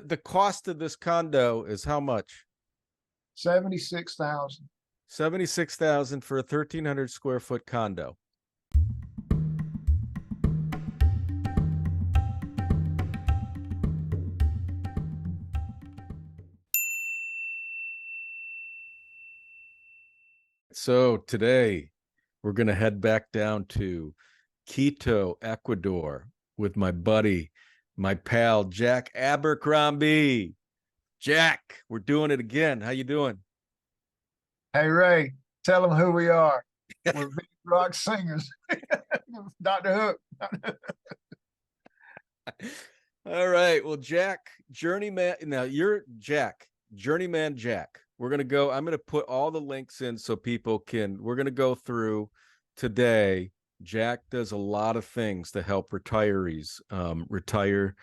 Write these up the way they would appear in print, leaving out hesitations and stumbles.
the cost of this condo is how much? 76,000. 76,000 for a 1,300 square foot condo. So today we're going to head back down to Quito, Ecuador with my buddy, my pal, Jack Abercrombie. Jack, we're doing it again. How you doing? Hey, Ray, tell them who we are. We're big rock singers. Dr. Hook. All right. Well, Jack, journeyman. Now you're Jack, journeyman Jack. I'm going to put all the links in so people we're going to go through today. Jack does a lot of things to help retirees retire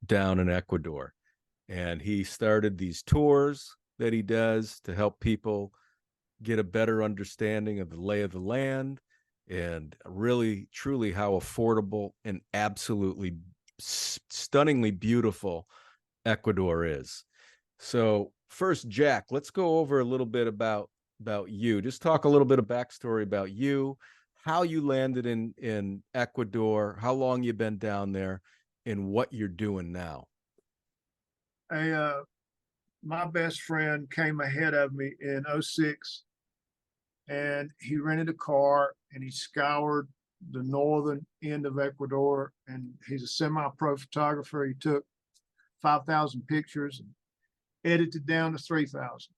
down in Ecuador. And he started these tours that he does to help people get a better understanding of the lay of the land and really, truly how affordable and absolutely stunningly beautiful Ecuador is. So first, Jack, let's go over a little bit about you. Just talk a little bit of backstory about you, how you landed in Ecuador, how long you've been down there, and what you're doing now. My best friend came ahead of me in 06, and he rented a car and he scoured the northern end of Ecuador, and he's a semi-pro photographer. He took 5,000 pictures and edited down to 3,000.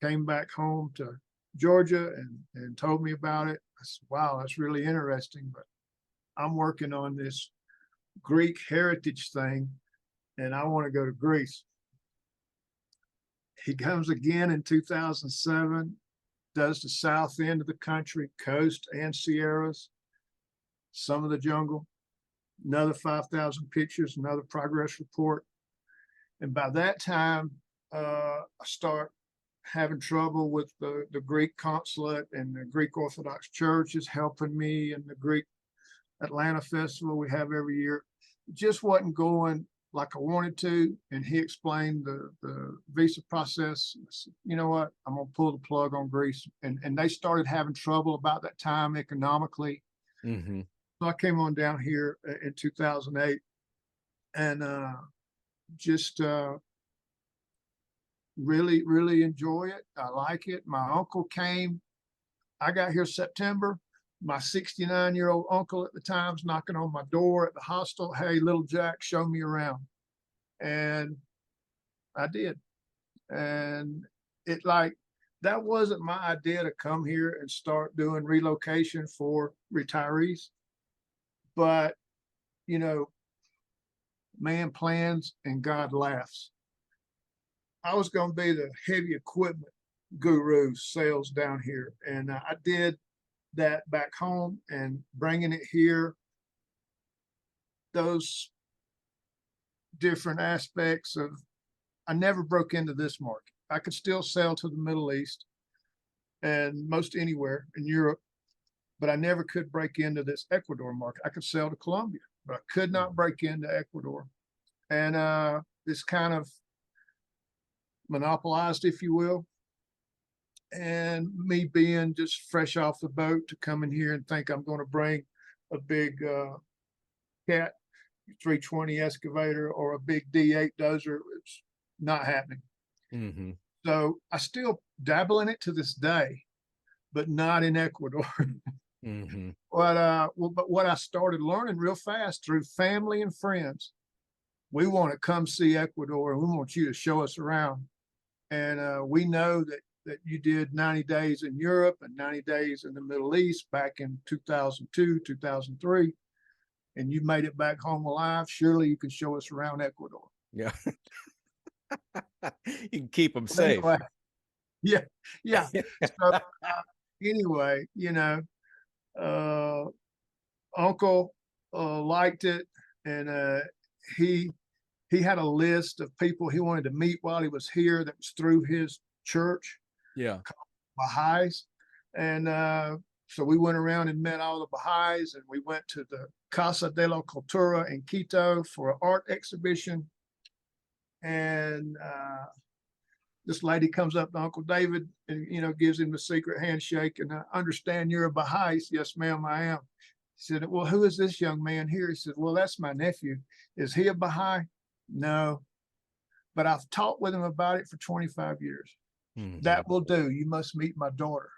Came back home to Georgia and told me about it. I said, wow, that's really interesting, but I'm working on this Greek heritage thing and I want to go to Greece. He comes again in 2007, does the south end of the country, coast and Sierras, some of the jungle, another 5,000 pictures, another progress report. And by that time, I start having trouble with the Greek consulate, and the Greek Orthodox Church is helping me, and the Greek Atlanta Festival we have every year. It just wasn't going like I wanted to. And he explained the visa process. I said, you know what, I'm gonna pull the plug on Greece. And they started having trouble about that time economically. Mm-hmm. So I came on down here in 2008 and just really, really enjoy it. I like it. My uncle came, I got here September. My 69-year-old uncle at the time's knocking on my door at the hostel. Hey, little Jack, show me around. And I did. And it that wasn't my idea to come here and start doing relocation for retirees. But, man plans and God laughs. I was going to be the heavy equipment guru sales down here. And I did that back home, and bringing it here, those different aspects of, I never broke into this market. I could still sell to the Middle East and most anywhere in Europe, but I never could break into this Ecuador market. I could sell to Colombia, but I could not break into Ecuador. And this kind of monopolized, if you will. And me being just fresh off the boat to come in here and think I'm going to bring a big cat 320 excavator or a big D8 dozer, it's not happening. Mm-hmm. So I still dabble in it to this day, but not in Ecuador. Mm-hmm. But what I started learning real fast through family and friends, we want to come see Ecuador and we want you to show us around. And we know that you did 90 days in Europe and 90 days in the Middle East back in 2002, 2003, and you made it back home alive. Surely you can show us around Ecuador. Yeah. You can keep them safe. Anyway, yeah. So anyway, Uncle liked it, and he had a list of people he wanted to meet while he was here that was through his church. Yeah. Baha'is. And so we went around and met all the Baha'is, and we went to the Casa de la Cultura in Quito for an art exhibition. And And this lady comes up to Uncle David and, gives him the secret handshake. And I understand you're a Baha'i. He said, yes, ma'am, I am. He said, well, who is this young man here? He said, well, that's my nephew. Is he a Baha'i? No, but I've talked with him about it for 25 years. Mhm. That will do. You must meet my daughter.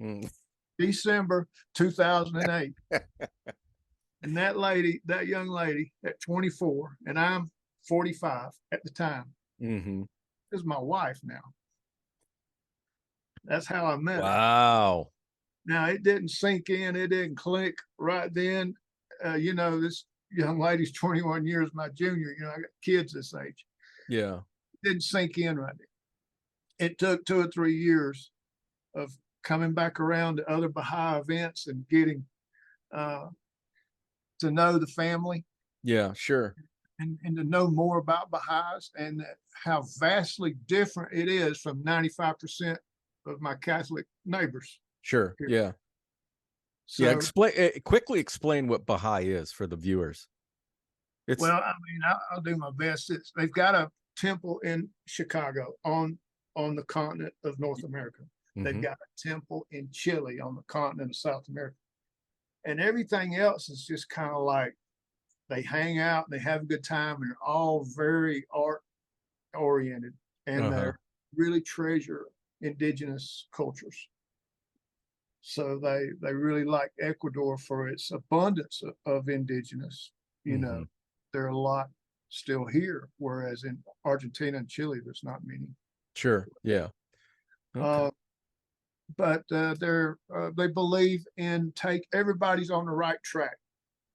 Mhm. December 2008. And that young lady at 24, and I'm 45 at the time, Mhm. is my wife now. That's how I met her. Wow. Now, it didn't sink in. It didn't click right then. This young lady's 21 years my junior. I got kids this age. Yeah. It didn't sink in right then. It took 2 or 3 years of coming back around to other Baha'i events and getting to know the family. Yeah, sure. And to know more about Baha'is and how vastly different it is from 95% of my Catholic neighbors. Sure. Here. Yeah. So, Yeah. Quickly explain what Baha'i is for the viewers. well, I mean, I'll do my best. They've got a temple in Chicago on the continent of North America. They've got a temple in Chile on the continent of South America. And everything else is just kind of like they hang out, they have a good time, and they're all very art oriented, and they really treasure indigenous cultures. So they really like Ecuador for its abundance of indigenous. There are a lot still here, whereas in Argentina and Chile, there's not many. Sure. Yeah. Okay. But they believe in everybody's on the right track.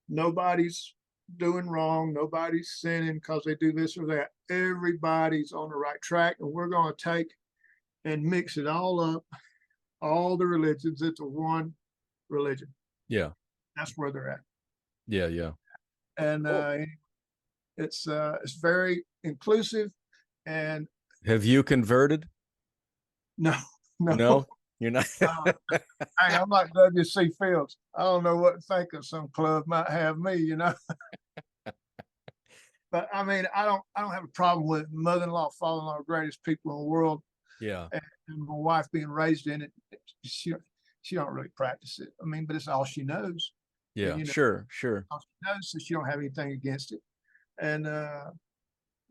Nobody's doing wrong. Nobody's sinning because they do this or that. Everybody's on the right track, and we're going to take and mix it all up, all the religions into one religion. Yeah. That's where they're at. Yeah. Yeah. And it's very inclusive. And have you converted? No. No, you're not. Hey, I'm like W.C. Fields. I don't know what to think of. Some club might have me, But I mean, I don't have a problem with mother-in-law, father-in-law, greatest people in the world. Yeah. And my wife being raised in it. She don't really practice it. I mean, but it's all she knows. Yeah. And, Sure. all she knows, so she don't have anything against it. And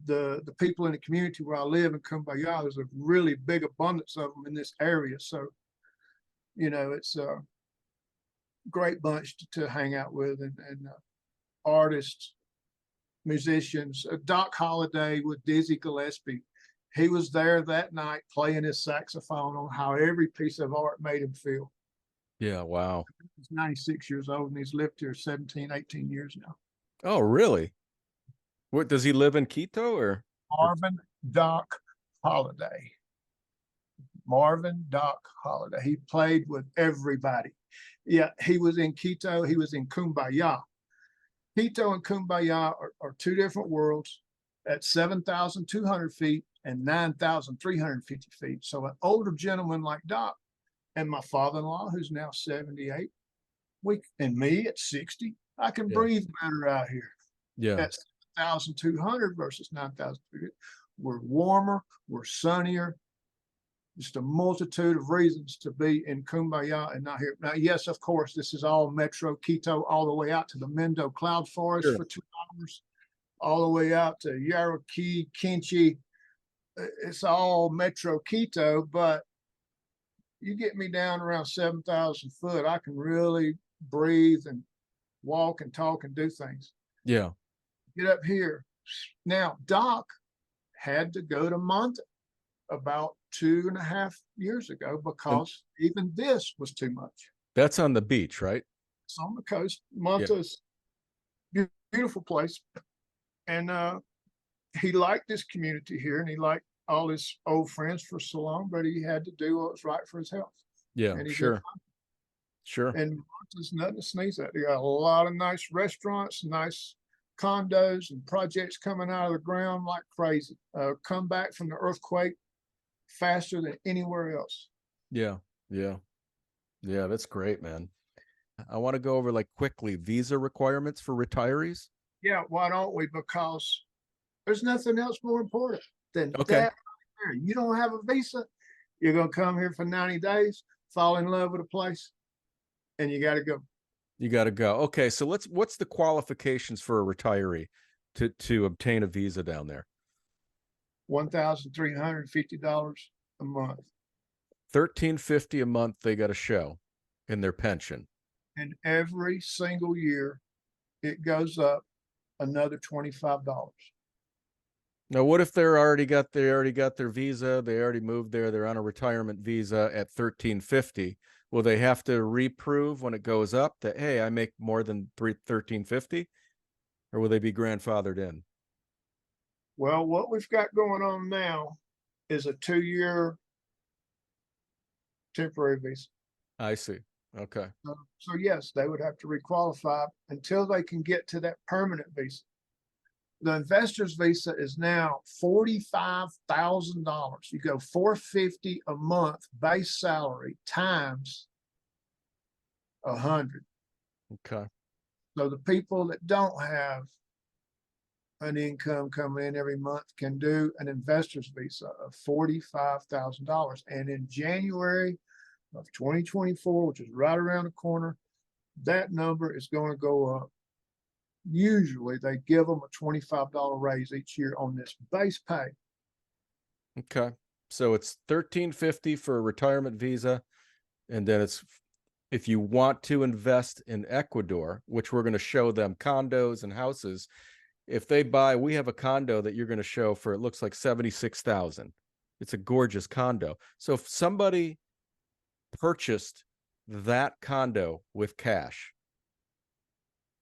the people in the community where I live in Kumbaya, there's a really big abundance of them in this area. So, it's a great bunch to hang out with, and artists, musicians. Doc Holliday with Dizzy Gillespie, he was there that night playing his saxophone on how every piece of art made him feel. Yeah. Wow. He's 96 years old and he's lived here 17, 18 years now. Oh, really? What, does he live in Quito or? Marvin Doc Holliday. Marvin Doc Holliday. He played with everybody. Yeah, he was in Quito. He was in Kumbaya. Quito and Kumbaya are two different worlds at 7,200 feet and 9,350 feet. So an older gentleman like Doc and my father-in-law, who's now 78, and me at 60, I can breathe better out here. Yeah. At 7,200 versus 9,300. We're warmer, we're sunnier. Just a multitude of reasons to be in Kumbaya and not here. Now, yes, of course, this is all Metro Quito, all the way out to the Mendo Cloud Forest for 2 hours, all the way out to Yaraqui, Kinchi. It's all Metro Quito, but you get me down around 7,000 foot, I can really breathe and walk and talk and do things. Yeah. Get up here. Now, Doc had to go to Manta about 2.5 years ago because even this was too much. That's on the beach, right? It's on the coast. Manta's beautiful place. And he liked this community here, and he liked all his old friends for so long, but he had to do what was right for his health. Yeah, and sure. Sure. And Manta's nothing to sneeze at. They got a lot of nice restaurants, nice condos and projects coming out of the ground like crazy. Come back from the earthquake faster than anywhere else. Yeah. Yeah. Yeah. That's great, man. I want to go over like quickly visa requirements for retirees. Yeah. Why don't we? Because there's nothing else more important. then Okay. that right there, you don't have a visa, you're gonna come here for 90 days, fall in love with a place, and you gotta go. You got to go. Okay. So what's the qualifications for a retiree to obtain a visa down there? $1,350 a month. 1350 a month they got to show in their pension. And every single year it goes up another $25. Now, what if they already got their visa, they already moved there, they're on a retirement visa at 1350? Will they have to reprove when it goes up that, hey, I make more than 1350, or will they be grandfathered in? Well, what we've got going on now is a 2-year temporary visa. I see. Okay. So yes, they would have to requalify until they can get to that permanent visa. The investor's visa is now $45,000. You go $450 a month base salary times 100. Okay. So the people that don't have an income coming in every month can do an investor's visa of $45,000. And in January of 2024, which is right around the corner, that number is going to go up. Usually they give them a $25 raise each year on this base pay. Okay. So it's 1350 for a retirement visa, and then it's if you want to invest in Ecuador, which we're going to show them condos and houses. If they buy, we have a condo that you're going to show for, it looks like 76,000. It's a gorgeous condo. So if somebody purchased that condo with cash,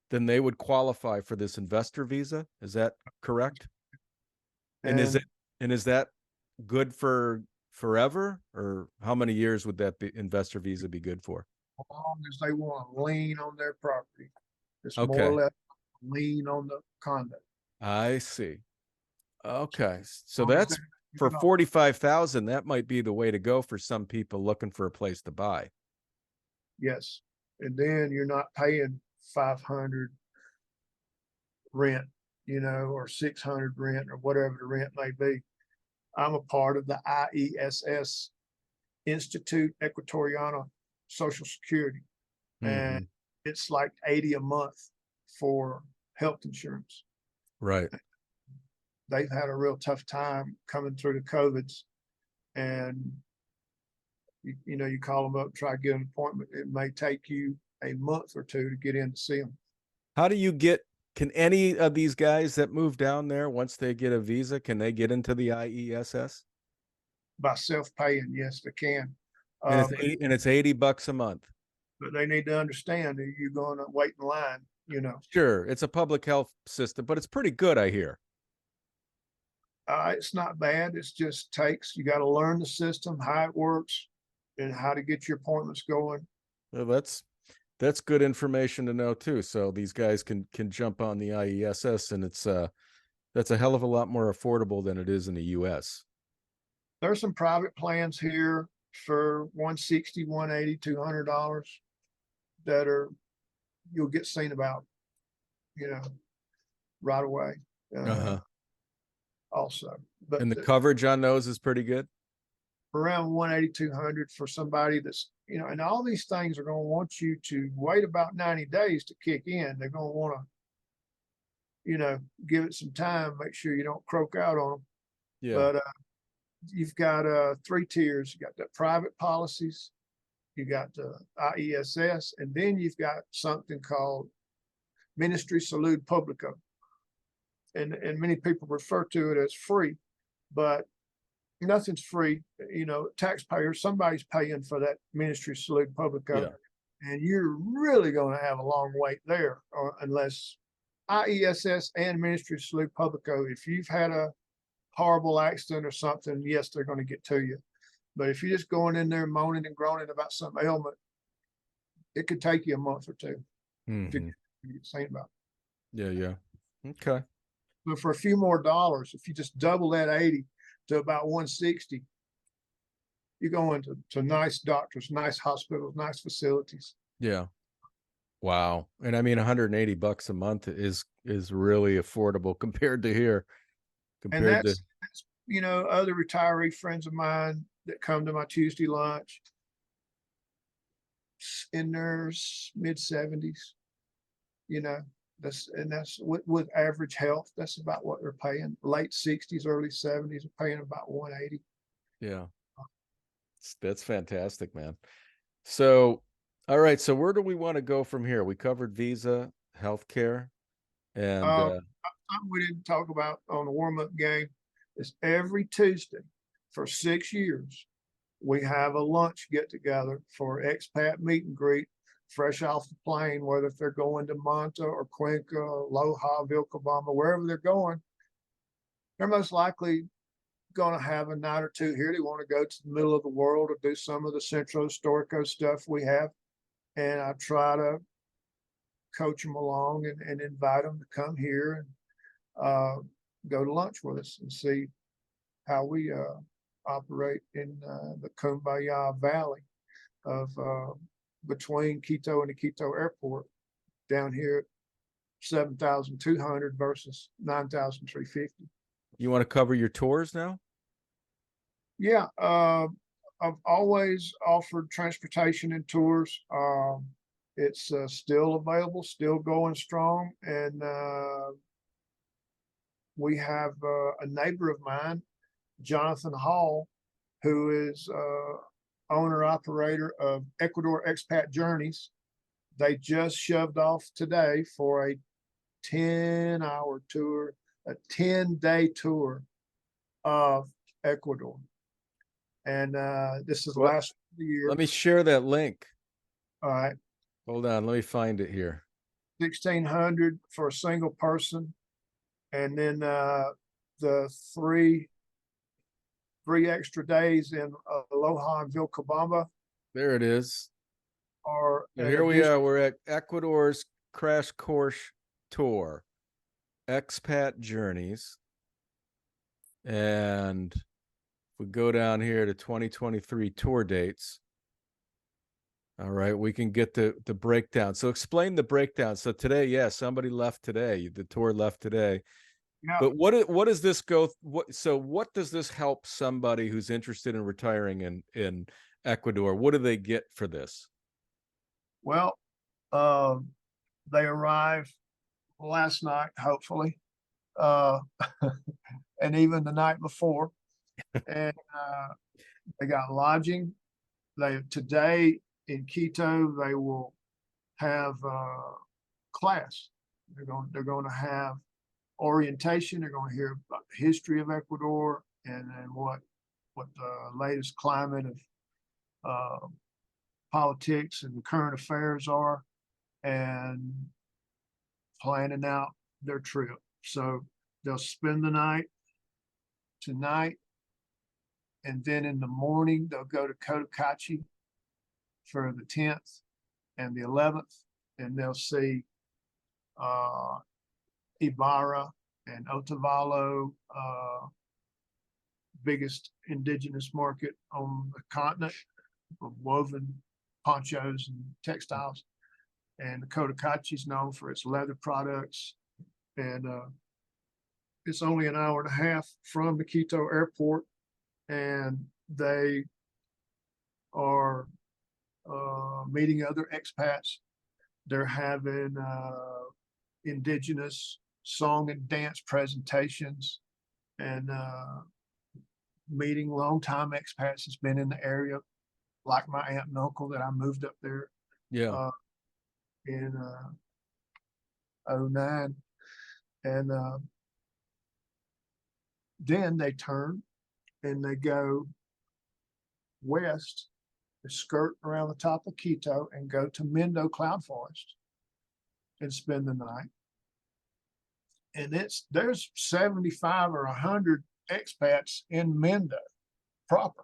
then they would qualify for this investor visa. Is that correct? And is that good for forever, or how many years would that investor visa be good for? As long as they want to lien on their property, it's more Okay. or less lien on the condo. I see. Okay. So As long as that's they- for 45,000. That might be the way to go for some people looking for a place to buy. Yes, and then you're not paying 500 rent, or 600 rent, or whatever the rent may be. I'm a part of the IESS, Institute Ecuadoriana Social Security, and it's like 80 a month for health insurance. Right. They've had a real tough time coming through the COVIDs, and you call them up, try to get an appointment. It may take you a month or two to get in to see them. How do you can any of these guys that move down there, once they get a visa, can they get into the IESS? By self-paying, yes, they can. And it's $80 a month. But they need to understand that you're going to wait in line. Sure, it's a public health system, but it's pretty good, I hear. It's not bad. It's just you got to learn the system, how it works, and how to get your appointments going. Well, that's good information to know too. So these guys can jump on the IESS, and that's a hell of a lot more affordable than it is in the US. There's some private plans here for $160, $180, $200 that you'll get seen about, right away. Also, but And the coverage on those is pretty good. Around 180, 200 for somebody that's, and all these things are going to want you to wait about 90 days to kick in. They're going to want to, give it some time, make sure you don't croak out on them. Yeah. But you've got 3 tiers. You got the private policies, you got the IESS, and then you've got something called Ministry Salud Publico. And many people refer to it as free, but nothing's free. Taxpayers, somebody's paying for that Ministry Salud Publico. Yeah. And you're really going to have a long wait there, unless IESS and Ministry Salud Publico, if you've had a horrible accident or something, yes, they're going to get to you. But if you're just going in there moaning and groaning about some ailment, it could take you a month or two to get seen about. Yeah. Okay. But for a few more dollars, if you just double that 80 to about 160, you go into nice doctors, nice hospitals, nice facilities. Yeah. Wow. And I mean, $180 a month is really affordable compared to here. And that's other retiree friends of mine that come to my Tuesday lunch in their mid-70s, you know, that's with average health. That's about what they're paying. Late 60s, early 70s are paying about 180. Yeah. That's fantastic, man. So, all right. So where do we want to go from here? We covered visa, healthcare, and Something we didn't talk about on the warm-up game is every Tuesday for 6 years, we have a lunch get together for expat meet and greet, fresh off the plane, whether if they're going to Manta or Cuenca, Loja, Vilcabamba, wherever they're going, they're most likely going to have a night or two here. They want to go to the middle of the world or do some of the Centro Historico stuff we have. And I try to coach them along and invite them to come here and go to lunch with us and see how we operate in the Cumbaya Valley of between Quito and the Quito airport down here at 7,200 versus 9,350. you want to cover your tours now? Yeah, I've always offered transportation and tours. It's still available, still going strong, and we have a neighbor of mine, Jonathan Hall, who is owner operator of Ecuador Expat Journeys. They just shoved off today for a 10-hour tour, a 10-day tour of Ecuador. And this is the last of the year. Let me share that link. All right. Hold on, let me find it here. 1,600 for a single person, and then the three extra days in Aloha and Vilcabamba. There it is. Or Here we are. We're at Ecuador's crash course tour, Expat Journeys, and if we go down here to 2023 tour dates. All right, we can get the breakdown. So explain the breakdown. So today, yeah, somebody left today. The tour left today. Yeah. But what does this go? What does this help somebody who's interested in retiring in Ecuador? What do they get for this? Well, they arrived last night, hopefully, and even the night before, and they got lodging. Today in Quito, they will have class. They're going to have orientation. They're going to hear about the history of Ecuador and what the latest climate of politics and the current affairs are, and planning out their trip. So they'll spend the night tonight, and then in the morning they'll go to Cotocachi for the 10th and the 11th, and they'll see Ibarra and Otavalo, biggest indigenous market on the continent of woven ponchos and textiles. And the Cotocachi is known for its leather products. And it's only an hour and a half from the Quito airport. And they are meeting other expats. They're having indigenous song and dance presentations, and meeting longtime expats that's been in the area, like my aunt and uncle that I moved up there in 09. And then they turn and they go west, they skirt around the top of Quito and go to Mendo Cloud Forest and spend the night. And there's 75 or 100 expats in Mendo proper,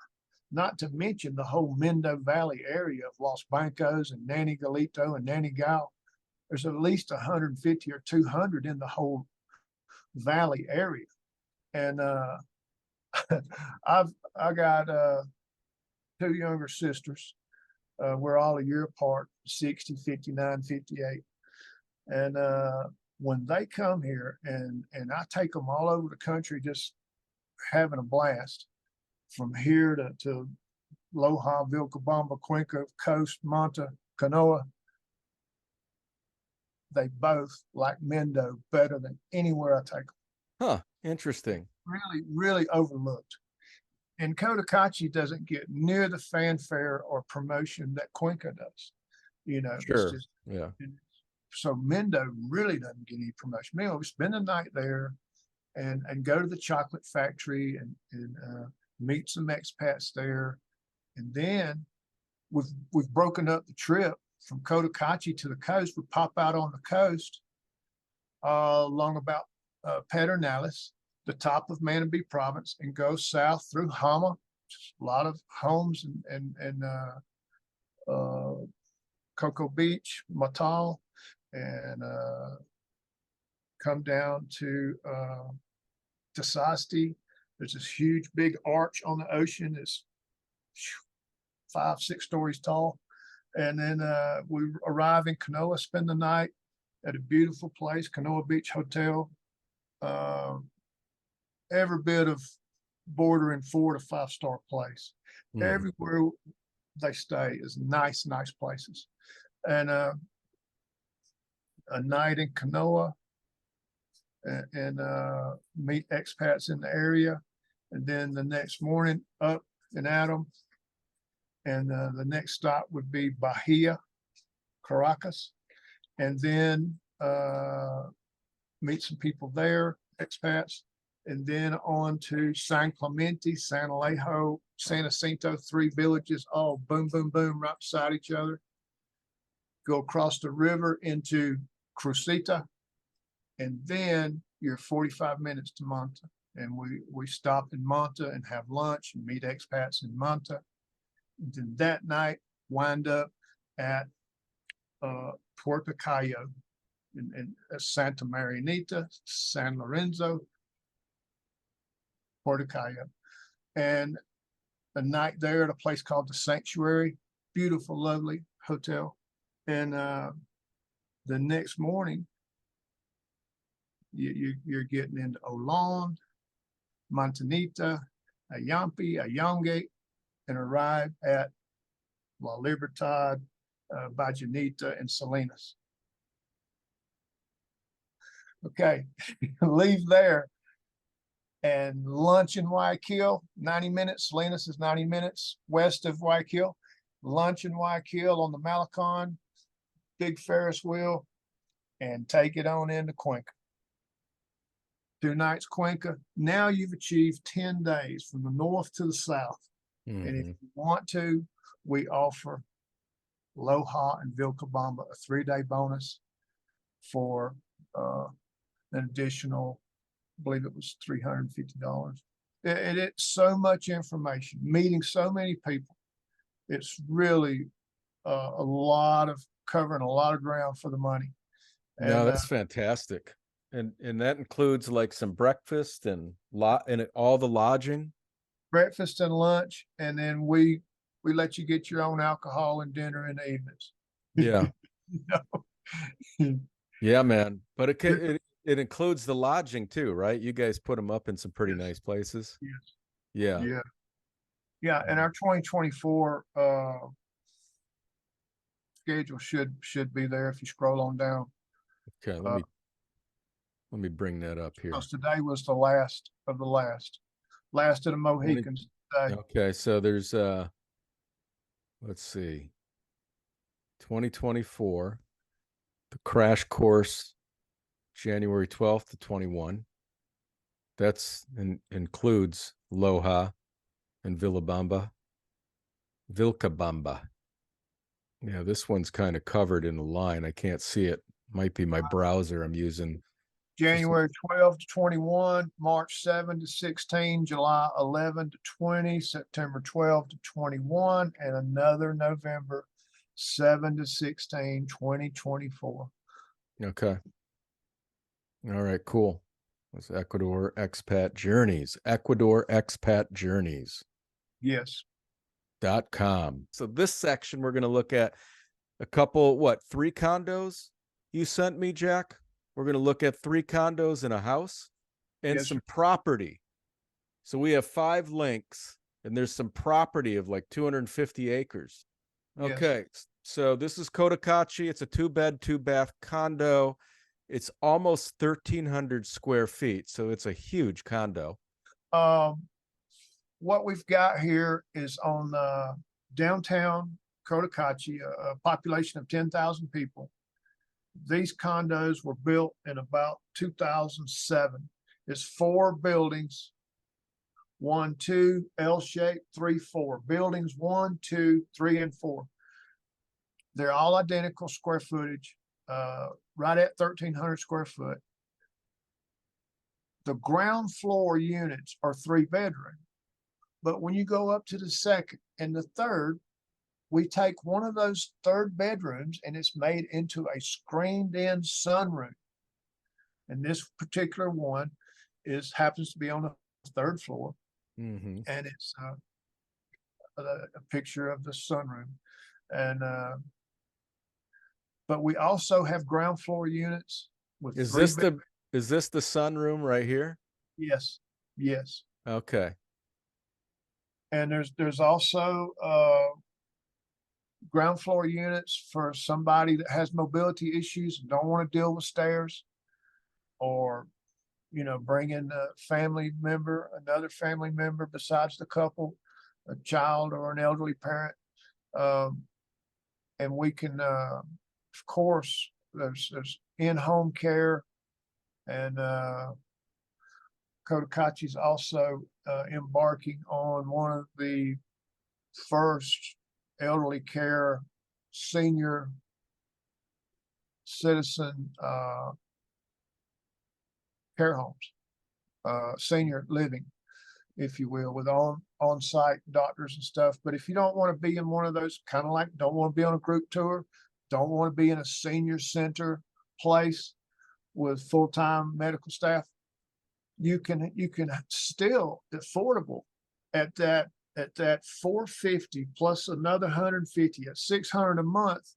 not to mention the whole Mendo Valley area of Los Bancos and Nani Galito and Nani Gal. There's at least 150 or 200 in the whole valley area. And I got two younger sisters. We're all a year apart, 60, 59, 58. And when they come here, and I take them all over the country, just having a blast from here to Loja, Vilcabamba, Cuenca, Coast, Manta, Canoa. They both like Mendo better than anywhere I take them. Huh. Interesting. Really, really overlooked. And Cotacachi doesn't get near the fanfare or promotion that Cuenca does. You know, it's Sure. just, Yeah. so Mendo really doesn't get any promotion. Meanwhile, we spend the night there and go to the chocolate factory and meet some expats there. And then we've broken up the trip from Cotacachi to the coast. We pop out on the coast along about Pedernales, the top of Manabí province, and go south through Hama, a lot of homes and Cocoa Beach, Matal, and come down to Tasasti. There's this huge big arch on the ocean. It's 5-6 stories tall. And then we arrive in Canoa, spend the night at a beautiful place, Canoa Beach Hotel. Every bit of bordering 4 to 5 star place. Everywhere they stay is nice places. And a night in Canoa and meet expats in the area. And then the next morning up in Adam. And the next stop would be Bahia, Caracas. And then meet some people there, expats. And then on to San Clemente, San Alejo, San Jacinto, 3 villages, all boom, boom, boom, right beside each other. Go across the river into Crucita, and then you're 45 minutes to Manta. And we stop in Manta and have lunch and meet expats in Manta. And then that night, wind up at Puerto Cayo in Santa Marianita, San Lorenzo, Puerto Cayo. And a night there at a place called the Sanctuary, beautiful, lovely hotel. And the next morning, you're getting into Olan, Montanita, Ayampi, Ayongate, and arrive at La Libertad, Bajanita, and Salinas. Okay, leave there and lunch in Guayaquil, 90 minutes. Salinas is 90 minutes west of Guayaquil. Lunch in Guayaquil on the Malecon, big Ferris wheel, and take it on into Cuenca. 2 nights Cuenca. Now you've achieved 10 days from the north to the south. And if you want to, we offer Loja and Vilcabamba a 3-day bonus for an additional, I believe it was $350. It's so much information, meeting so many people. It's really a lot of covering a lot of ground for the money. No, that's fantastic. And that includes like some breakfast and all the lodging. Breakfast and lunch, and then we let you get your own alcohol and dinner in the evenings. Yeah. You know? Yeah, man. But it includes the lodging too, right? You guys put them up in some pretty nice places. Yes. Yeah. And our 2024 schedule should be there if you scroll on down. Okay, let me bring that up here. Because today was the last of the last of the Mohicans today. Okay, so there's let's see, 2024, the crash course, January 12th to 21. That's includes Loja and Vilcabamba. Yeah, this one's kind of covered in a line. I can't see it. Might be my browser I'm using. January 12 to 21, March 7 to 16, July 11 to 20, September 12 to 21, and another November 7 to 16, 2024. Okay. All right, cool. That's Ecuador Expat Journeys. Ecuador Expat Journeys. Yes. .com. So this section, we're going to look at a couple, 3 condos you sent me, Jack? We're going to look at 3 condos in a house and some property So we have 5 links, and there's some property of like 250 acres. Yes. Okay, so this is Cotacachi. It's a 2-bed, 2-bath condo. It's almost 1,300 square feet, so it's a huge condo. What we've got here is on downtown Cotacachi, a population of 10,000 people. These condos were built in about 2007. It's 4 buildings, 1, 2, L shape, 3, 4. Buildings 1, 2, 3, and 4. They're all identical square footage, right at 1,300 square foot. The ground floor units are 3-bedroom. But when you go up to the second and the third, we take one of those 3rd bedrooms and it's made into a screened-in sunroom. And this particular one happens to be on the 3rd floor, and it's a picture of the sunroom. And but we also have ground floor units with Is this the sunroom right here? Yes, yes. Okay. And there's also ground floor units for somebody that has mobility issues and don't want to deal with stairs, or bring in a family member, another family member besides the couple, a child or an elderly parent. And we can, of course, there's in-home care, and Cotacachi's also embarking on one of the first elderly care senior citizen care homes, senior living, if you will, with on-site doctors and stuff. But if you don't want to be in one of those, kind of like don't want to be on a group tour, don't want to be in a senior center place with full-time medical staff, you can still affordable at that $450 plus another $150 at $600 a month,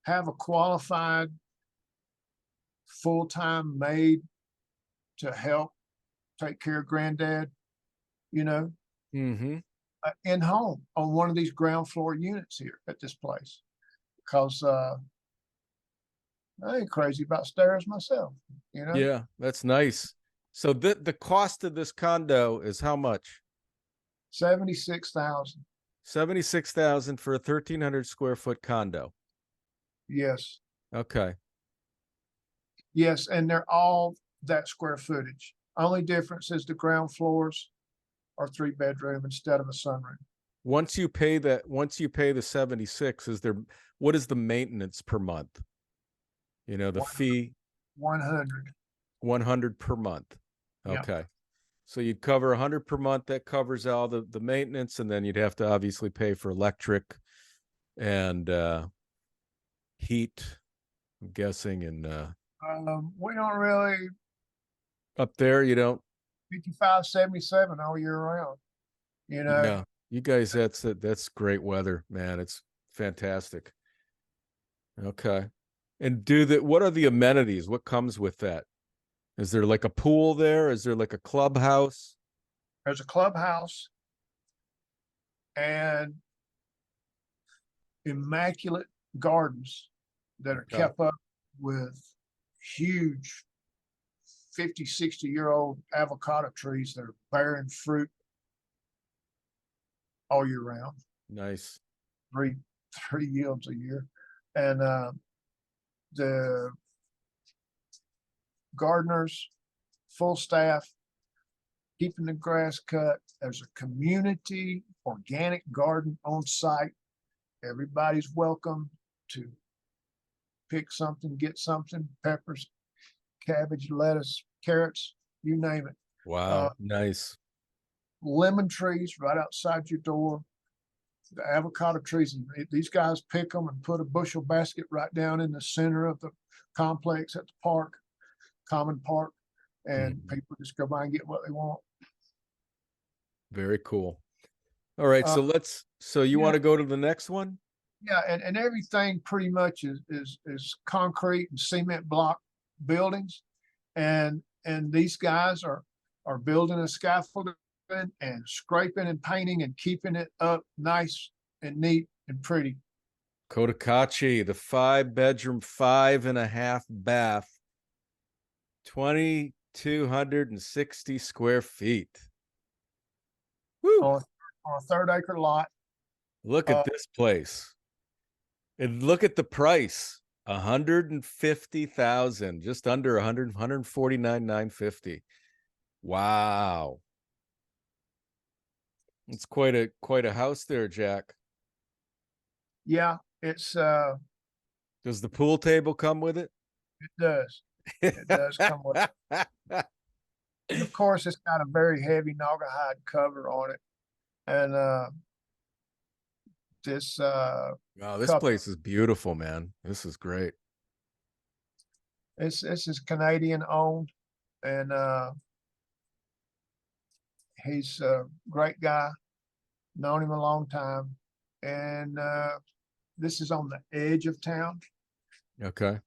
have a qualified full-time maid to help take care of granddad, in home on one of these ground floor units here at this place. Because I ain't crazy about stairs myself, Yeah, that's nice. So the cost of this condo is how much? 76,000. 76,000 for a 1,300 square foot condo. Yes. Okay. Yes, and they're all that square footage. Only difference is the ground floors are 3-bedroom instead of a sunroom. Once you pay the 76, what is the maintenance per month? The 100. fee? 100. 100 per month. Okay. Yeah. So you'd cover 100 per month. That covers all the maintenance, and then you'd have to obviously pay for electric and heat, I'm guessing. And we don't really. Up there, you don't. 55, 77 all year round. Yeah, you guys, that's great weather, man. It's fantastic. Okay. And what are the amenities? What comes with that? Is there like a pool there? Is there like a clubhouse? There's a clubhouse and immaculate gardens that are kept up with huge 50, 60-year-old avocado trees that are bearing fruit all year round. Nice. Three yields a year. And the gardeners, full staff, keeping the grass cut. There's a community organic garden on site. Everybody's welcome to pick something, get something, peppers, cabbage, lettuce, carrots, you name it. Wow, nice. Lemon trees right outside your door. The avocado trees, and these guys pick them and put a bushel basket right down in the center of the complex at the park, common park, and people just go by and get what they want. Very cool. All right, so you want to go to the next one? Yeah, and everything pretty much is concrete and cement block buildings, and these guys are building a scaffolding and scraping and painting and keeping it up nice and neat and pretty. Cotacachi, the 5-bedroom, 5.5 bath, 2,260 square feet. Woo! On a 3rd-acre lot. Look at this place. And look at the price. 150,000, just under 100, 149,950. Wow. It's quite a house there, Jack. Yeah, it's Does the pool table come with it? it does. It does come with it. And of course, it's got a very heavy naugahyde cover on it. And this Wow, this couple, place is beautiful, man. This is great. this is Canadian owned, and he's a great guy. Known him a long time, and this is on the edge of town. Okay.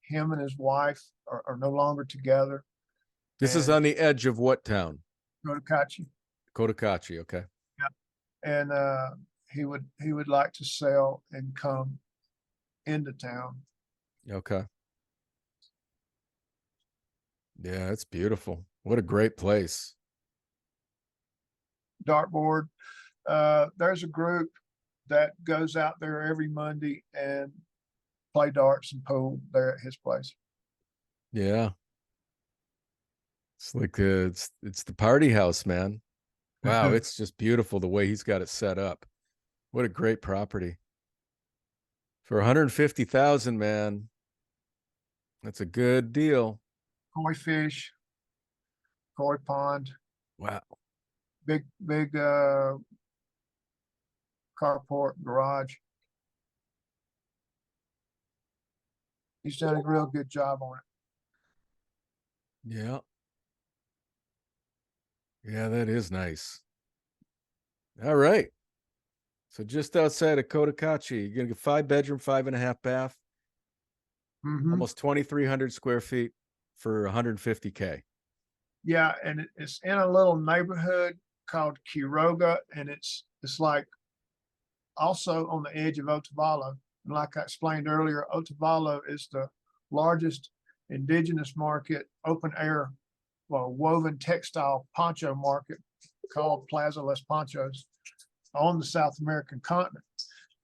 Him and his wife are no longer together. This is on the edge of what town? Cotacachi. Cotacachi, okay. And he would like to sell and come into town. Okay. Yeah, it's beautiful. What a great place. Dartboard. There's a group that goes out there every Monday and play darts and pool there at his place. Yeah. It's like it's the party house, man. Wow, it's just beautiful the way he's got it set up. What a great property. For 150,000, man. That's a good deal. Koi fish, koi pond, Wow. big carport garage. He's done a real good job on it. Yeah. Yeah, that is nice. All right. So just outside of Cotacachi, you're gonna get 5-bedroom, 5.5 bath, almost 2,300 square feet for 150K. Yeah, and it's in a little neighborhood called Quiroga, and it's like also on the edge of Otavalo. And like I explained earlier, Otavalo is the largest indigenous market, open air, woven textile poncho market called Plaza Los Ponchos on the South American continent.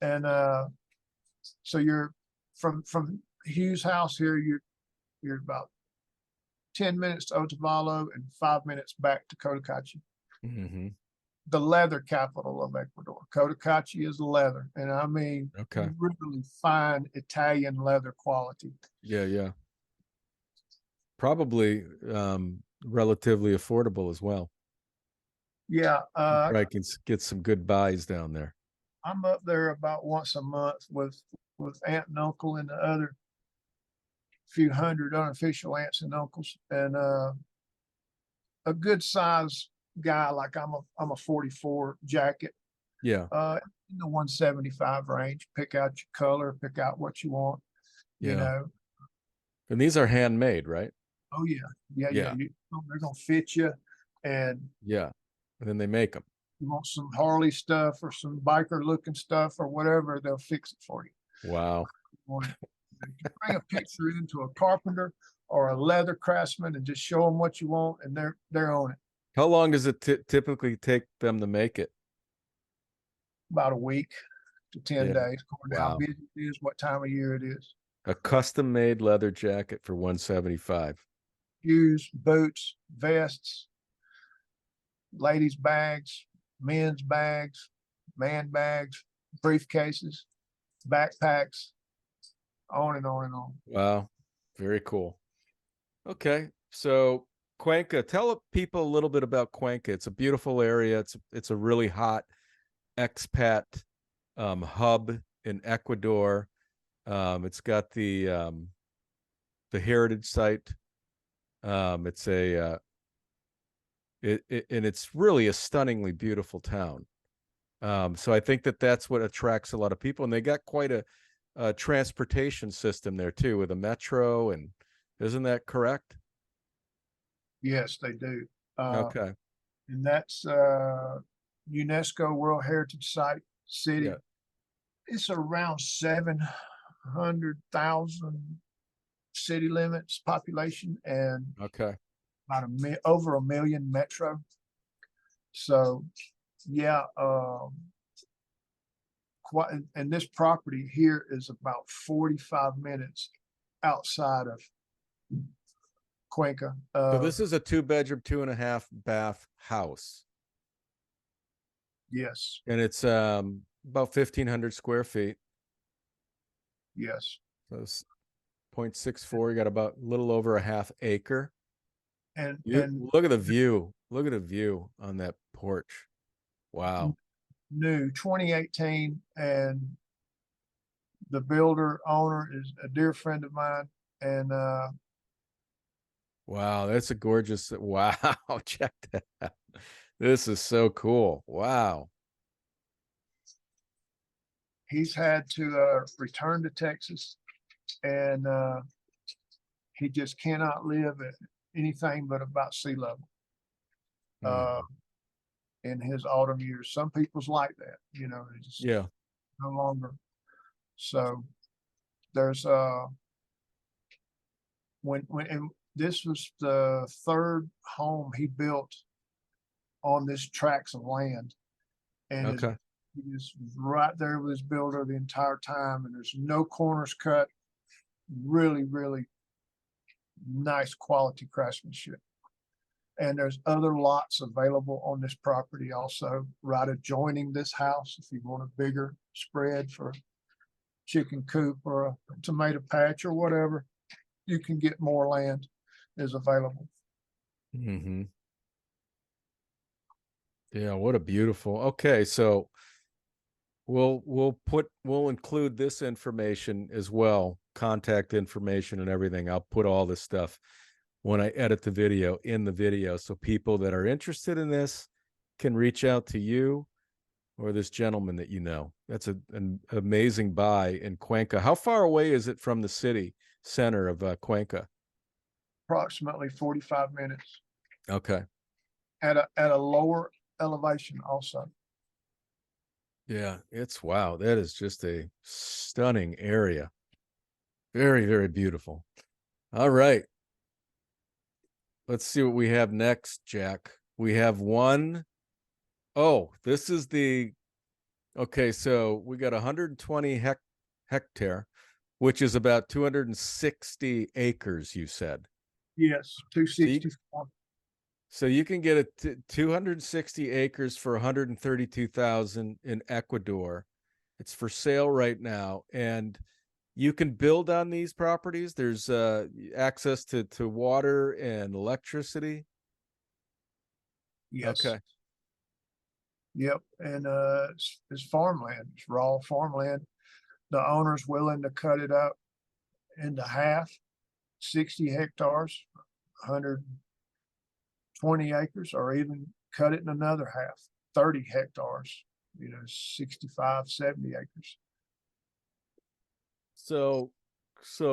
And so you're from Hugh's house here, you're about 10 minutes to Otavalo and 5 minutes back to Cotacachi. Mm-hmm. The leather capital of Ecuador. Cotacachi is leather, and I mean really fine Italian leather quality. Yeah, yeah. Probably relatively affordable as well. Yeah, I can get some good buys down there. I'm up there about once a month with aunt and uncle and the other few hundred unofficial aunts and uncles, and a good size guy like I'm a 44 jacket. Yeah. In the 175 range. Pick out your color, pick out what you want. Yeah. You know. And these are handmade, right? Oh yeah. Yeah. Yeah. They're gonna fit you, and yeah. And then they make them. You want some Harley stuff or some biker looking stuff or whatever, they'll fix it for you. Wow. You bring a picture into a carpenter or a leather craftsman and just show them what you want, and they're on it. How long does it typically take them to make it? About a week to 10 days, according to how busy it is, what time of year it is. A custom made leather jacket for 175. Shoes, boots, vests, ladies' bags, men's bags, man bags, briefcases, backpacks, on and on and on. Wow. Very cool. Okay. So Cuenca, tell people a little bit about Cuenca. It's a beautiful area. It's a really hot expat hub in Ecuador. It's got the heritage site. It's and it's really a stunningly beautiful town. So I think that's what attracts a lot of people, and they got quite a transportation system there too, with a metro, and isn't that correct? Yes, they do. Okay. and that's UNESCO World Heritage Site city. Yeah. It's around 700,000 city limits population and Okay. about over a million metro. So yeah, quite, and this property here is about 45 minutes outside of Cuenca. So this is a 2-bedroom, 2.5 bath house, Yes, and it's about 1,500 square feet. yes. So it's 0.64. You got about a little over a half acre. You And look at the view. Look at the view on that porch. Wow. new 2018, and the builder owner is a dear friend of mine, and Wow, that's a gorgeous. Wow, check that out. This is so cool. Wow. he's had to return to Texas, and he just cannot live at anything but about sea level uh, Mhm. in his autumn years. Some people's like that, they just Yeah. no longer. So there's and this was the third home he built on this tracts of land, and Okay. he is right there with his builder the entire time, and there's no corners cut. Really, really nice quality craftsmanship. And there's other lots available on this property also, right adjoining this house. If you want a bigger spread for a chicken coop or a tomato patch or whatever, you can get more land is available. Hmm. Yeah, what a beautiful. Okay, so we'll include this information as well, contact information and everything. I'll put all this stuff when I edit the video in the video, so people that are interested in this can reach out to you or this gentleman that you know. That's an amazing buy in Cuenca. How far away is it from the city center of Cuenca? Approximately 45 minutes Okay. at a lower elevation also. Yeah, it's wow. That is just a stunning area. Very, very beautiful. All right. Let's see what we have next, Jack. We have one. Oh, this is the okay. So we got 120 hectare, which is about 260 acres, you said. Yes, So you, 264. so you can get a 260 acres for 132,000 in Ecuador. It's for sale right now, and you can build on these properties. There's access to water and electricity. Yes. Okay. Yep. And it's farmland. It's raw farmland. The owner's willing to cut it up into half, 60 hectares, 120 acres, or even cut it in another half, 30 hectares, 65, 70 acres. So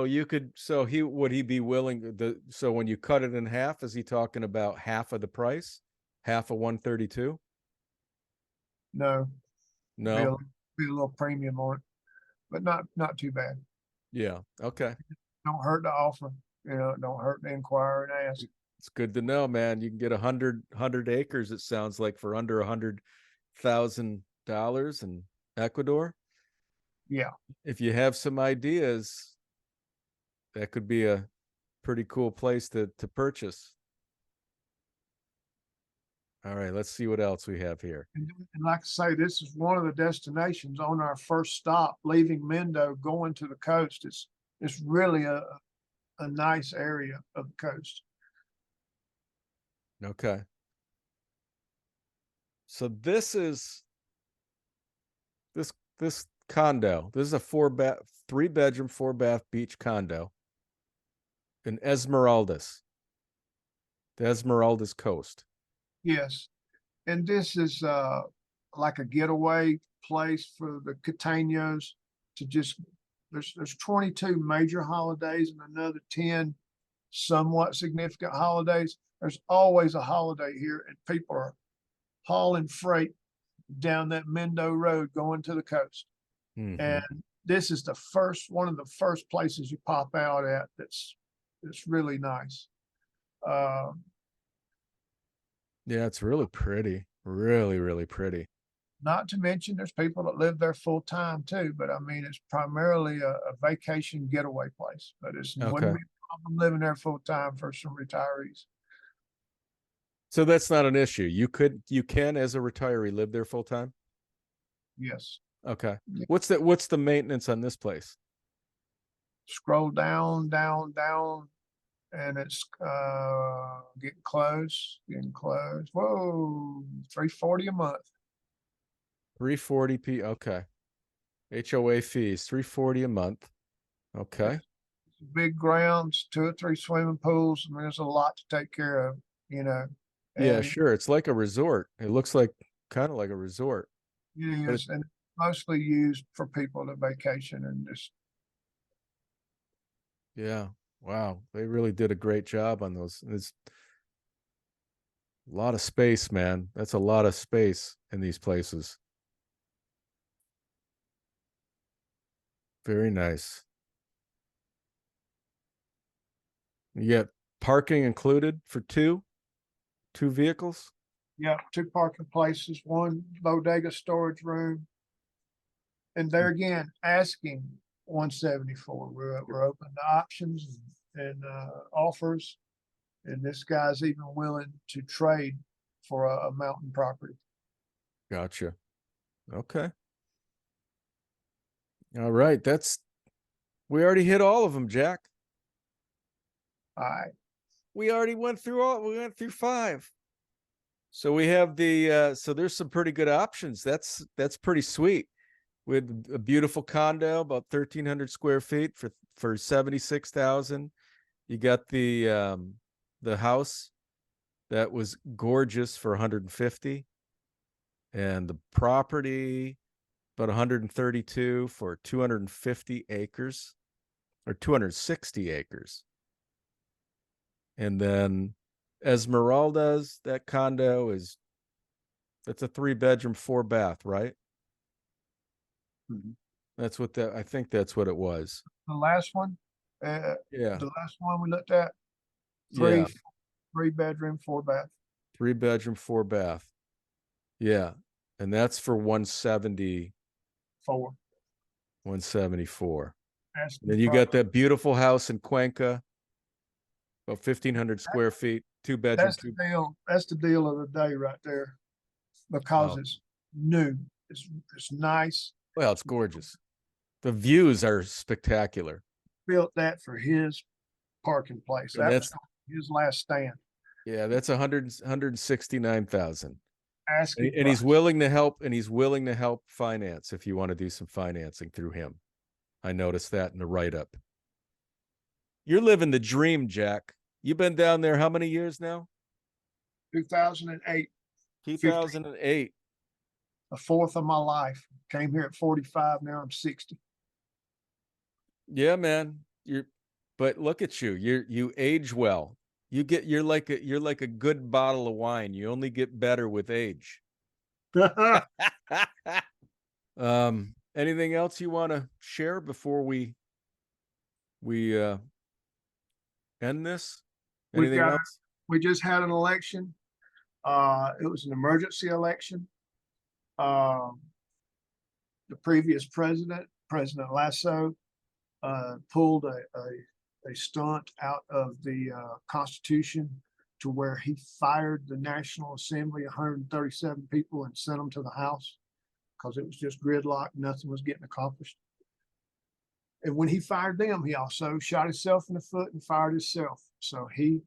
you could so he would he be willing so when you cut it in half, is he talking about half of the price? Half of 132? No, be a, No. be a little premium on it, but not too bad. Yeah. Okay. Don't hurt to offer, don't hurt to inquire and ask. It's good to know, man. You can get 100 acres, it sounds like, for under $100,000 in Ecuador. Yeah. If you have some ideas, that could be a pretty cool place to purchase. All right, let's see what else we have here. And like I say, this is one of the destinations on our first stop, leaving Mendo, going to the coast. It's really a nice area of the coast. Okay. So this condo. This is a 3-bedroom, 4-bath beach condo in Esmeraldas, the Esmeraldas coast. Yes. And this is like a getaway place for the Cateños to just there's 22 major holidays and another 10 somewhat significant holidays. There's always a holiday here, and people are hauling freight down that Mendo Road going to the coast. Mhm. And this is one of the first places you pop out at that's really nice. Yeah, it's really pretty. Really, really pretty. Not to mention there's people that live there full time too, but I mean, it's primarily a vacation getaway place, but it wouldn't Okay. be a problem living there full time for some retirees. So that's not an issue. You can as a retiree live there full time? Yes. Okay. Yeah. What's the maintenance on this place? Scroll down, down, down, and it's getting close, getting close. Whoa, 340 a month. 340 P. Okay. HOA fees, 340 a month. Okay. Big grounds, 2 or 3 swimming pools. I mean, there's a lot to take care of, you know. Yeah, And sure. It's like a resort. It looks like kind of like a resort. it But is, and mostly used for people to vacation and just yeah. Wow. They really did a great job on those. It's a lot of space, man. That's a lot of space in these places. Very nice. You get parking included for two vehicles? yeah, 2 parking places, 1 bodega storage room. And there again, asking 174. We're open to options and offers. And this guy's even willing to trade for a mountain property. Gotcha. Okay. All right. We already hit all of them, Jack. All right. We went through 5. So we have so there's some pretty good options. That's pretty sweet. With a beautiful condo, about 1,300 square feet for 76,000. You got the house that was gorgeous for 150, and the property about 132 for 250 acres or 260 acres. And then Esmeralda's, that condo that's a 3-bedroom, 4-bath, right? Mhm. I think that's what it was. The last one, Yeah. the last one we looked at, Yeah. 3 bedroom, 4 bath. 3-bedroom, 4-bath. Yeah. And that's for 170, 4. 174. Asking Then you price. got that beautiful house in Cuenca, about 1,500 square feet, 2-bedroom, That's the deal. That's the deal of the day right there, because oh, it's new. It's nice. well, it's gorgeous. The views are spectacular. Built that for his parking place. And That was his last stand. that's 169,000. Asking And he's price. willing to help, finance if you want to do some financing through him. I noticed that in the write-up. You're living the dream, Jack. You've been down there how many years now? 2008, 2008. a fourth of my life. Came here at 45. Now I'm 60. Yeah, man. But look at you. You age well. You're like a good bottle of wine. You only get better with age. Anything else you want to share before we end this? We've Anything got. else? We just had an election. It was an emergency election. Um, the previous president, President Lasso, pulled a stunt out of the Constitution to where he fired the National Assembly, 137 people, and sent them to the House because it was just gridlock. Nothing was getting accomplished. And when he fired them, he also shot himself in the foot and fired himself. So he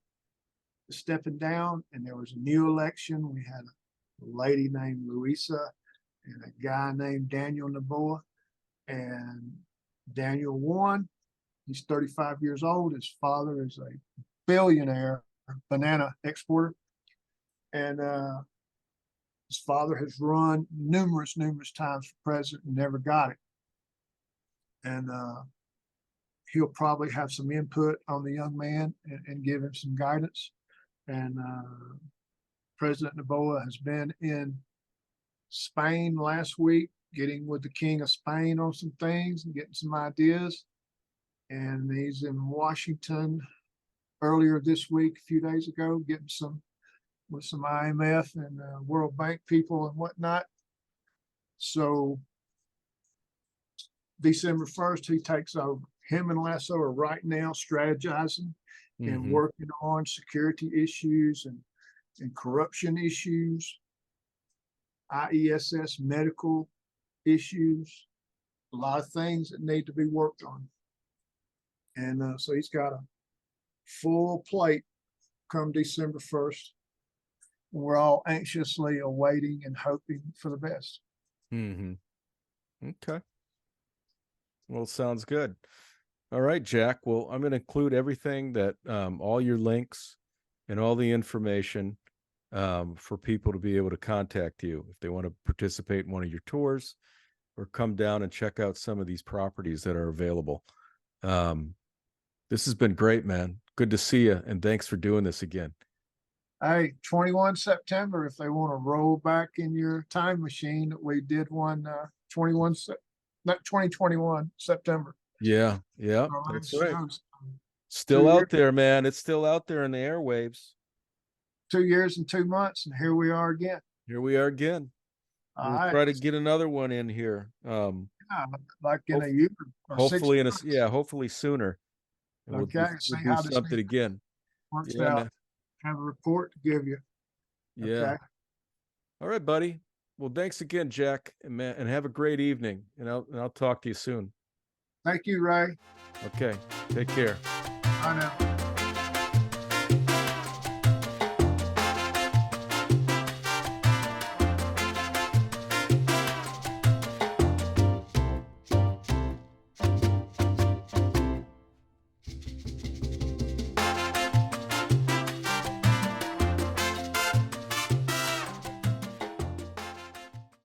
was stepping down, and there was a new election. We had a lady named Louisa and a guy named Daniel Naboa, and Daniel won. He's 35 years old. His father is a billionaire banana exporter. And his father has run numerous times for president and never got it. And he'll probably have some input on the young man and give him some guidance. And President Noboa has been in Spain last week, getting with the King of Spain on some things and getting some ideas. And he's in Washington earlier this week, a few days ago, getting some with some IMF and World Bank people and whatnot. So December 1st, he takes over. Him and Lasso are right now strategizing and working on security issues and corruption issues, IESS medical issues, a lot of things that need to be worked on. And so he's got a full plate come December 1st. And we're all anxiously awaiting and hoping for the best. Okay. Well, sounds good. All right, Jack. Well, I'm going to include everything that, all your links and all the information for people to be able to contact you if they want to participate in one of your tours or come down and check out some of these properties that are available. This has been great, man. Good to see you. And thanks for doing this again. Hey, 21 September, if they want to roll back in your time machine, we did one 2021 September. Yeah, So that's it's, right. it's Still 2 out years, there, man. It's still out there in the airwaves. 2 years and 2 months, and here we are again. Here we are again. All We'll right. try to get another one in here. Yeah, like in a year or 6 Hopefully months. hopefully sooner. And Okay, see we'll do how this something thing again. works Yeah, out. man. Have a report to give you. Yeah. Okay. All right, buddy. Well, thanks again, Jack, and have a great evening. And I'll talk to you soon. Thank you, Ray. Okay. Take care. Bye now.